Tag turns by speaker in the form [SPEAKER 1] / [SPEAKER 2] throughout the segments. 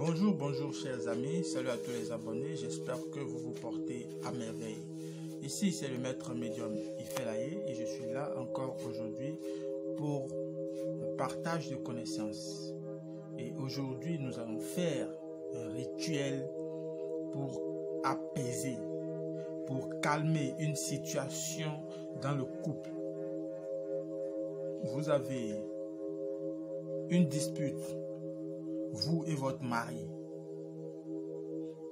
[SPEAKER 1] Bonjour chers amis, salut à tous les abonnés, j'espère que vous vous portez à merveille. Ici c'est le maître médium Ifelaye et je suis là encore aujourd'hui pour le partage de connaissances. Et aujourd'hui nous allons faire un rituel pour apaiser, pour calmer une situation dans le couple. Vous avez une dispute, vous et votre mari.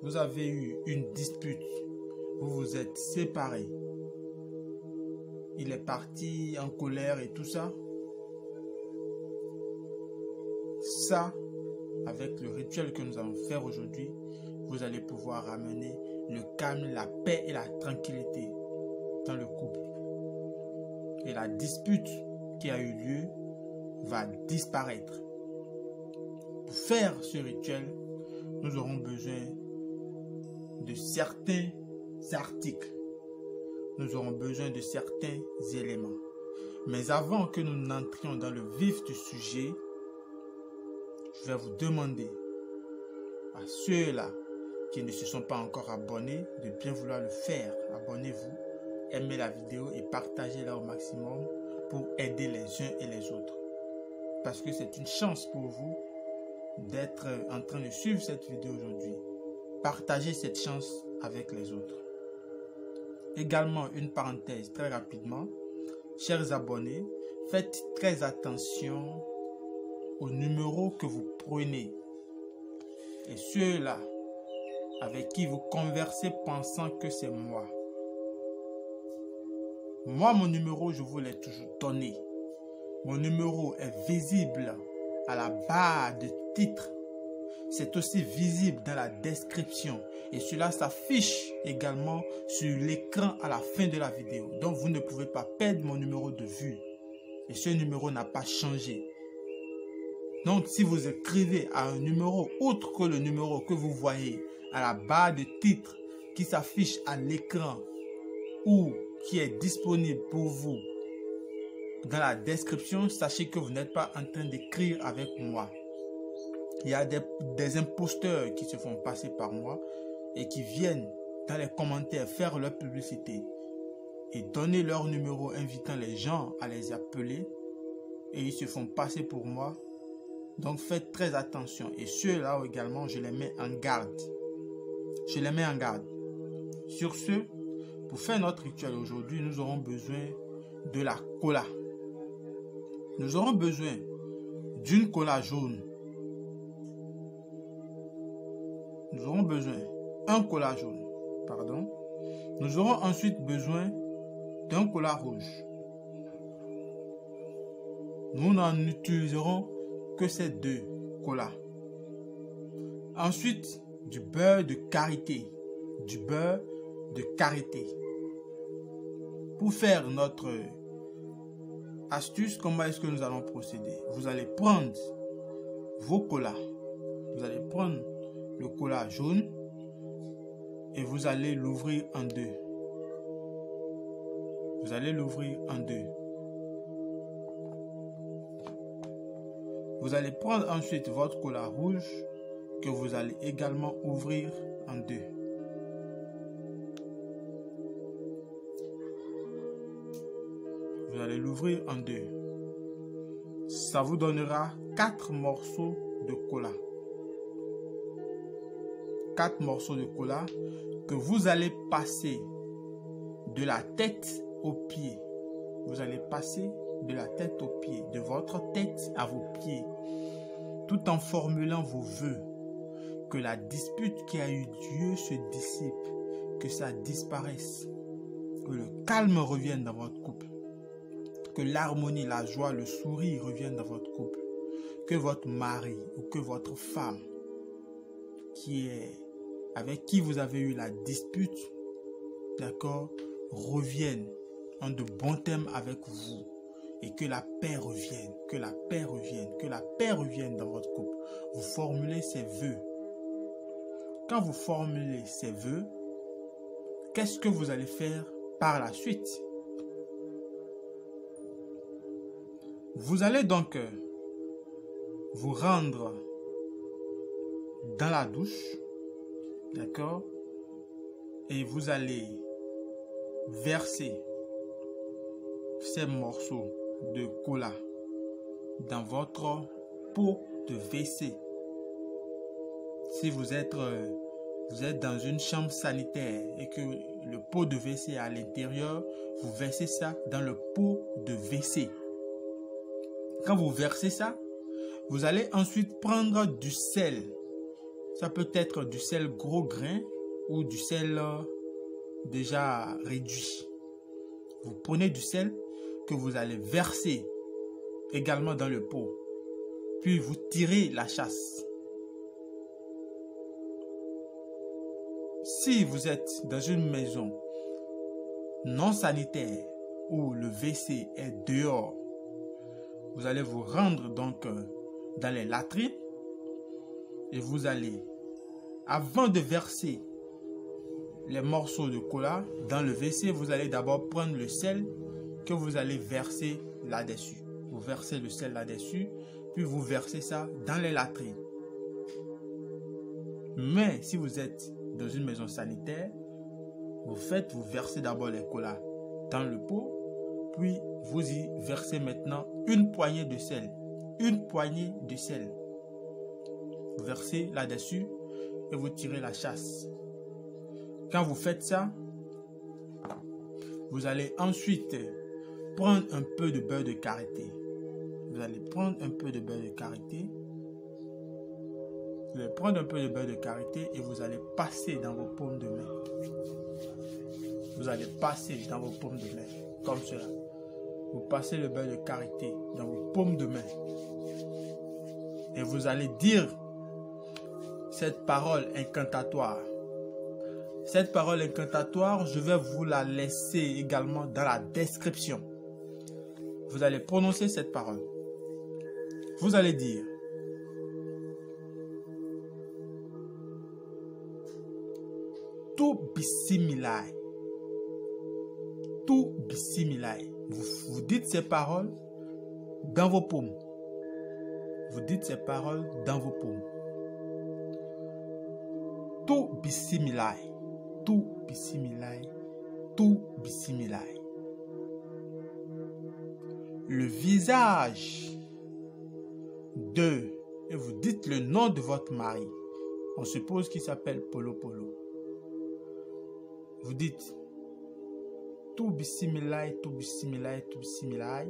[SPEAKER 1] Vous avez eu une dispute, vous vous êtes séparés. Il est parti en colère et tout ça. Ça, avec le rituel que nous allons faire aujourd'hui, vous allez pouvoir ramener le calme, la paix et la tranquillité dans le couple. Et la dispute qui a eu lieu va disparaître. Pour faire ce rituel, nous aurons besoin de certains articles. Nous aurons besoin de certains éléments. Mais avant que nous n'entrions dans le vif du sujet, je vais vous demander à ceux-là qui ne se sont pas encore abonnés de bien vouloir le faire. Abonnez-vous, aimez la vidéo et partagez-la au maximum pour aider les uns et les autres. Parce que c'est une chance pour vous d'être en train de suivre cette vidéo aujourd'hui. Partagez cette chance avec les autres. Également, une parenthèse très rapidement. Chers abonnés, faites très attention aux numéros que vous prenez. Et ceux-là avec qui vous conversez pensant que c'est moi. Moi, mon numéro, je vous l'ai toujours donné. Mon numéro est visible à la barre de titre. C'est aussi visible dans la description. Et cela s'affiche également sur l'écran à la fin de la vidéo. Donc, vous ne pouvez pas perdre mon numéro de vue. Et ce numéro n'a pas changé. Donc, si vous écrivez à un numéro autre que le numéro que vous voyez à la barre de titre qui s'affiche à l'écran ou qui est disponible pour vous dans la description, sachez que vous n'êtes pas en train d'écrire avec moi. Il y a des imposteurs qui se font passer par moi et qui viennent dans les commentaires faire leur publicité et donner leur numéro invitant les gens à les appeler et ils se font passer pour moi. Donc faites très attention et ceux-là également je les mets en garde. Je les mets en garde. Sur ce, pour faire notre rituel aujourd'hui, nous aurons besoin de la cola. Nous aurons besoin d'une cola jaune. Nous aurons besoin d'un cola jaune. Pardon. Nous aurons ensuite besoin d'un cola rouge. Nous n'en utiliserons que ces deux colas. Ensuite, du beurre de karité. Du beurre de karité. Pour faire notre astuce, comment est-ce que nous allons procéder? Vous allez prendre vos colas. Vous allez prendre le cola jaune et vous allez l'ouvrir en deux. Vous allez l'ouvrir en deux. Vous allez prendre ensuite votre cola rouge que vous allez également ouvrir en deux. Vous allez l'ouvrir en deux. Ça vous donnera 4 morceaux de cola. 4 morceaux de cola que vous allez passer de la tête aux pieds. Vous allez passer de la tête aux pieds, de votre tête à vos pieds, tout en formulant vos vœux. Que la dispute qui a eu lieu se dissipe, que ça disparaisse, que le calme revienne dans votre couple. Que l'harmonie, la joie, le sourire reviennent dans votre couple. Que votre mari ou que votre femme avec qui vous avez eu la dispute, d'accord, revienne en de bons termes avec vous. Et que la paix revienne, que la paix revienne, que la paix revienne dans votre couple. Vous formulez ces vœux. Quand vous formulez ces vœux, qu'est-ce que vous allez faire par la suite? Vous allez donc vous rendre dans la douche, d'accord? Et vous allez verser ces morceaux de cola dans votre pot de WC. Si vous êtes dans une chambre sanitaire et que le pot de WC est à l'intérieur, vous versez ça dans le pot de WC. Quand vous versez ça, vous allez ensuite prendre du sel. Ça peut être du sel gros grain ou du sel déjà réduit. Vous prenez du sel que vous allez verser également dans le pot. Puis vous tirez la chasse. Si vous êtes dans une maison non sanitaire où le WC est dehors, vous allez vous rendre donc dans les latrines et vous allez, avant de verser les morceaux de cola dans le WC, vous allez d'abord prendre le sel que vous allez verser là-dessus. Vous versez le sel là-dessus, puis vous versez ça dans les latrines. Mais si vous êtes dans une maison sanitaire, vous versez d'abord les colas dans le pot, puis vous y versez maintenant une poignée de sel. Une poignée de sel. Vous versez là-dessus et vous tirez la chasse. Quand vous faites ça, vous allez ensuite prendre un peu de beurre de karité. Vous allez prendre un peu de beurre de karité. Vous allez prendre un peu de beurre de karité et vous allez passer dans vos paumes de main. Vous allez passer dans vos paumes de main, comme cela. Vous passez le beurre de karité dans vos paumes de main. Et vous allez dire cette parole incantatoire. Cette parole incantatoire, je vais vous la laisser également dans la description. Vous allez prononcer cette parole. Vous allez dire: tout bismillah. Tout bismillah. Vous dites ces paroles dans vos paumes. Vous dites ces paroles dans vos paumes. Tout bismillah. Tout bismillah. Tout bismillah. Le visage de... Et vous dites le nom de votre mari. On suppose qu'il s'appelle Polo Polo. Vous dites tout bismillah, tout bismillah, tout bismillah.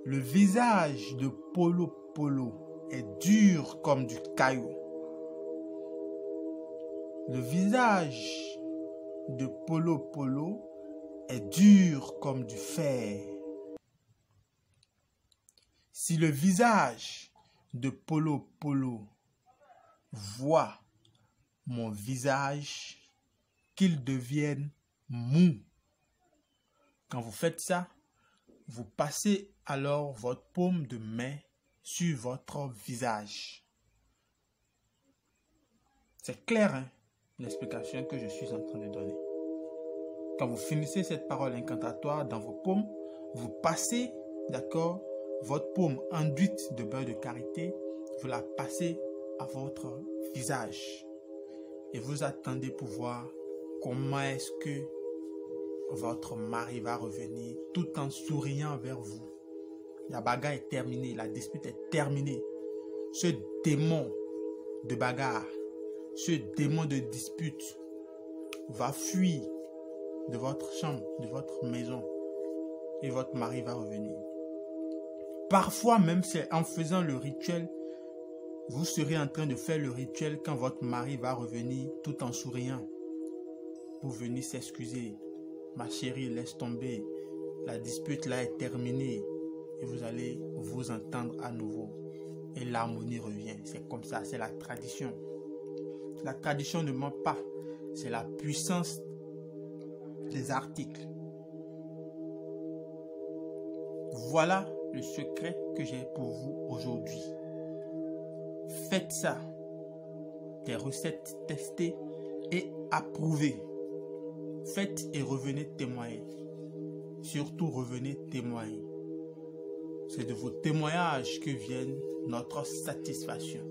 [SPEAKER 1] Le visage de Polo Polo est dur comme du caillou. Le visage de Polo Polo est dur comme du fer. Si le visage de Polo Polo voit mon visage, qu'il devienne mou. Quand vous faites ça, vous passez alors votre paume de main sur votre visage. C'est clair, hein, l'explication que je suis en train de donner. Quand vous finissez cette parole incantatoire dans vos paumes, vous passez, d'accord, votre paume enduite de beurre de karité, vous la passez à votre visage. Et vous attendez pour voir comment est-ce que votre mari va revenir tout en souriant vers vous. La bagarre est terminée, la dispute est terminée. Ce démon de bagarre, ce démon de dispute va fuir de votre chambre, de votre maison, et votre mari va revenir. Parfois même, c'est en faisant le rituel, vous serez en train de faire le rituel quand votre mari va revenir tout en souriant pour venir s'excuser. Ma chérie, laisse tomber, la dispute là est terminée, et vous allez vous entendre à nouveau et l'harmonie revient. C'est comme ça, c'est la tradition. La tradition ne ment pas, c'est la puissance des articles. Voilà le secret que j'ai pour vous aujourd'hui. Faites ça. Des recettes testées et approuvées. Faites et revenez témoigner. Surtout revenez témoigner. C'est de vos témoignages que viennent notre satisfaction.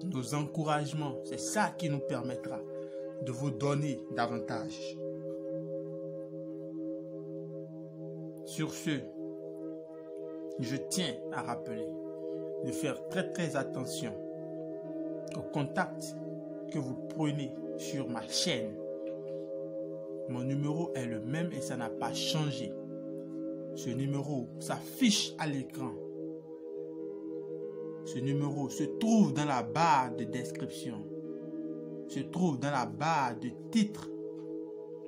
[SPEAKER 1] nos encouragements. C'est ça qui nous permettra de vous donner davantage. Sur ce, je tiens à rappeler de faire très attention aux contacts que vous prenez sur ma chaîne. Mon numéro est le même et ça n'a pas changé. Ce numéro s'affiche à l'écran. Ce numéro se trouve dans la barre de description. Se trouve dans la barre de titre.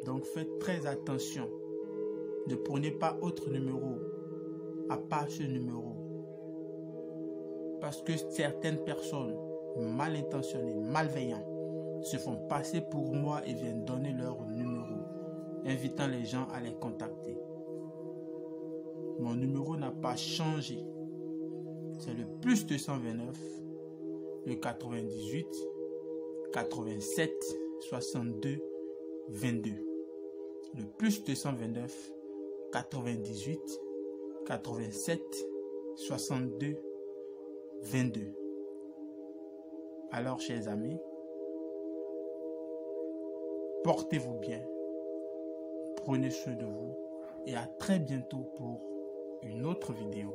[SPEAKER 1] Donc faites très attention. Ne prenez pas autre numéro à part ce numéro. Parce que certaines personnes mal intentionnées, malveillantes, se font passer pour moi et viennent donner leur numéro, invitant les gens à les contacter. Mon numéro n'a pas changé. C'est le plus 229, le 98, 87, 62, 22. Le plus 229, 98, 87, 62, 22. Alors, chers amis, portez-vous bien, prenez soin de vous et à très bientôt pour une autre vidéo.